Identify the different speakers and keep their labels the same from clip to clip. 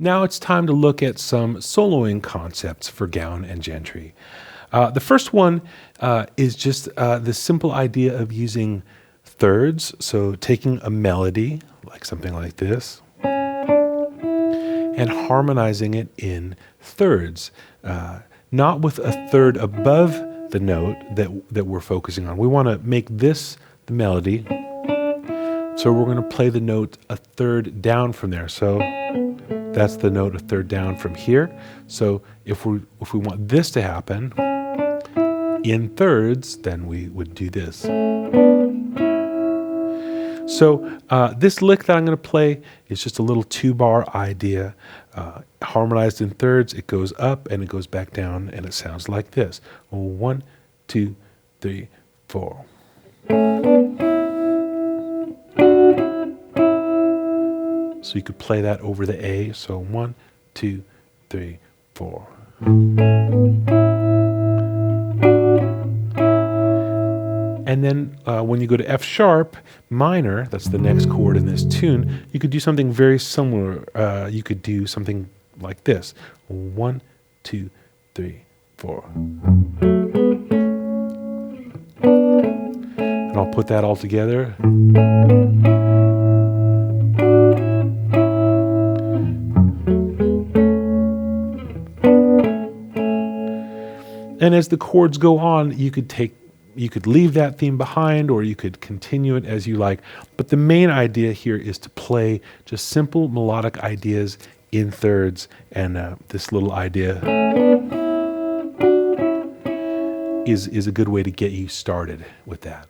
Speaker 1: Now it's time to look at some soloing concepts for gown and gentry. The first one is just the simple idea of using thirds, so taking a melody, like something like this, and harmonizing it in thirds, not with a third above the note that we're focusing on. We want to make this the melody, so we're going to play the note a third down from there. So that's the note a third down from here. So if we want this to happen in thirds, then we would do this. So this lick that I'm going to play is just a little 2-bar idea. Harmonized in thirds, it goes up and it goes back down, and it sounds like this. 1, 2, 3, 4. So you could play that over the A. So 1, 2, 3, 4. And then when you go to F sharp minor, that's the next chord in this tune, you could do something very similar. You could do something like this. 1, 2, 3, 4. And I'll put that all together. And as the chords go on, you could leave that theme behind, or you could continue it as you like. But the main idea here is to play just simple melodic ideas in thirds, and this little idea is a good way to get you started with that.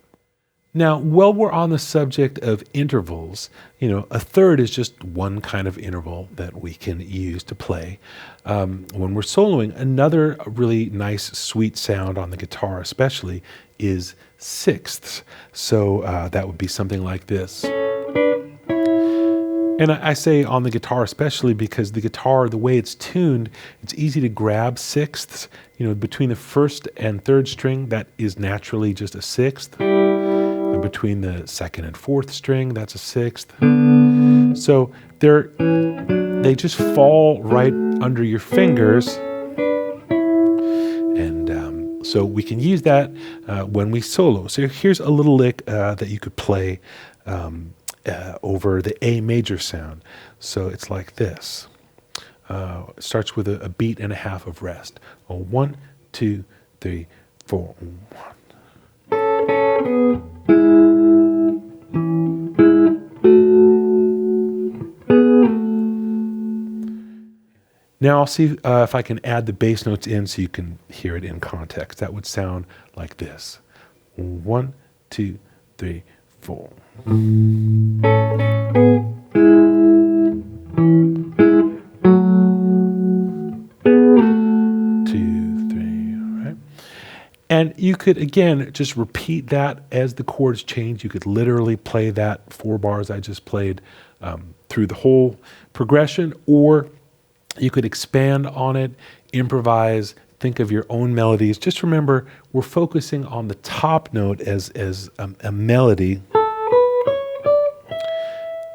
Speaker 1: Now, while we're on the subject of intervals, a third is just one kind of interval that we can use to play when we're soloing. Another really nice, sweet sound on the guitar especially is sixths. So that would be something like this. And I say on the guitar especially because the guitar, the way it's tuned, it's easy to grab sixths. Between the first and third string, that is naturally just a sixth. Between the second and fourth string, that's a sixth. So they just fall right under your fingers, and so we can use that when we solo. So here's a little lick that you could play over the A major sound. So it's like this. It starts with a beat and a half of rest. 1, 2, 3, 4. 1. Now I'll see if I can add the bass notes in so you can hear it in context. That would sound like this. 1, 2, 3, 4. 2, 3, right? And you could, again, just repeat that as the chords change. You could literally play that 4 bars I just played through the whole progression, or you could expand on it, improvise, think of your own melodies. Just remember, we're focusing on the top note as a melody,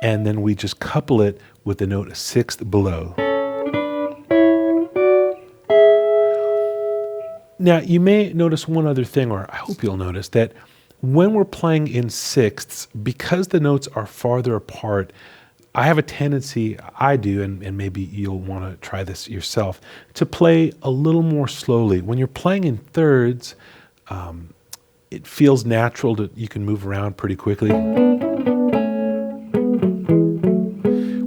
Speaker 1: and then we just couple it with the note a sixth below. Now, you may notice one other thing, or I hope you'll notice, that when we're playing in sixths, because the notes are farther apart, I have a tendency, I do, and maybe you'll want to try this yourself, to play a little more slowly. When you're playing in thirds, it feels natural that you can move around pretty quickly.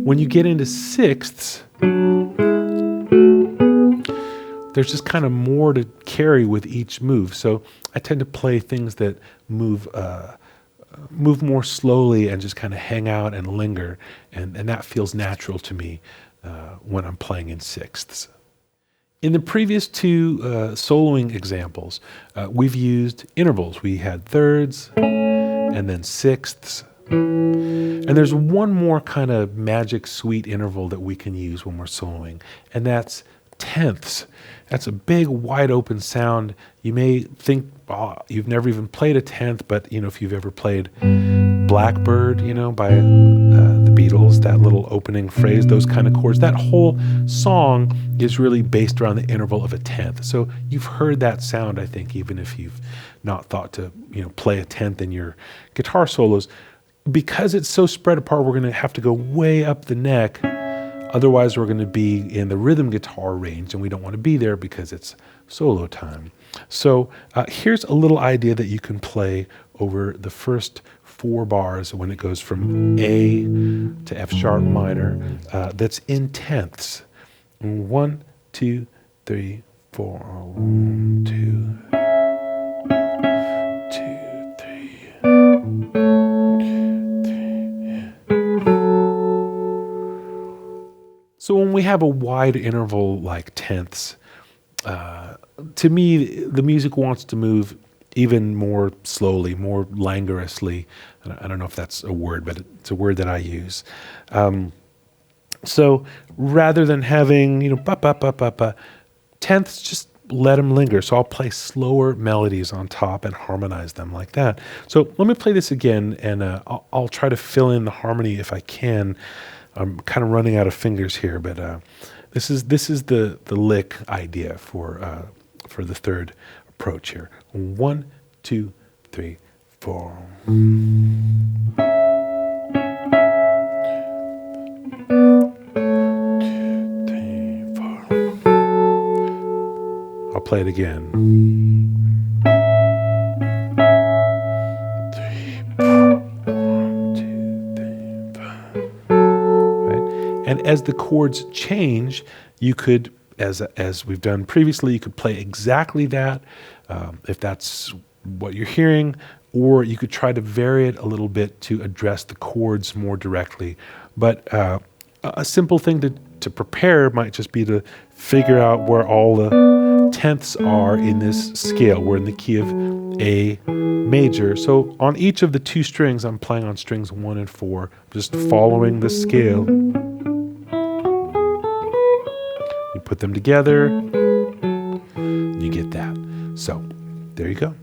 Speaker 1: When you get into sixths, there's just kind of more to carry with each move. So I tend to play things that move more slowly and just kind of hang out and linger, and that feels natural to me when I'm playing in sixths. In the previous 2 soloing examples, we've used intervals. We had thirds and then sixths. And there's one more kind of magic sweet interval that we can use when we're soloing, and that's tenths. That's a big, wide open sound. You may think you've never even played a tenth, but if you've ever played Blackbird, by the Beatles, that little opening phrase, those kind of chords. That whole song is really based around the interval of a tenth. So you've heard that sound, I think, even if you've not thought to, play a tenth in your guitar solos. Because it's so spread apart, we're going to have to go way up the neck. Otherwise, we're going to be in the rhythm guitar range, and we don't want to be there because it's solo time. So here's a little idea that you can play over the first 4 bars when it goes from A to F sharp minor. That's in tenths. 1, 2, 3, 4. 1, 2, 2, 3. So when we have a wide interval like tenths, to me, the music wants to move even more slowly, more languorously. I don't know if that's a word, but it's a word that I use. So rather than having, ba ba ba ba ba, tenths, just let them linger. So I'll play slower melodies on top and harmonize them like that. So let me play this again, and I'll try to fill in the harmony if I can. I'm kind of running out of fingers here, but this is the lick idea for the third approach here. 1, 2, 3, 4. I'll play it again. 3, 4. 1, 2, 3, 4. Right? And as the chords change, you could, as we've done previously, you could play exactly that, if that's what you're hearing, or you could try to vary it a little bit to address the chords more directly. But a simple thing to prepare might just be to figure out where all the tenths are in this scale. We're in the key of A major. So on each of the 2 strings, I'm playing on strings 1 and 4, just following the scale. You put them together, you get that. So there you go.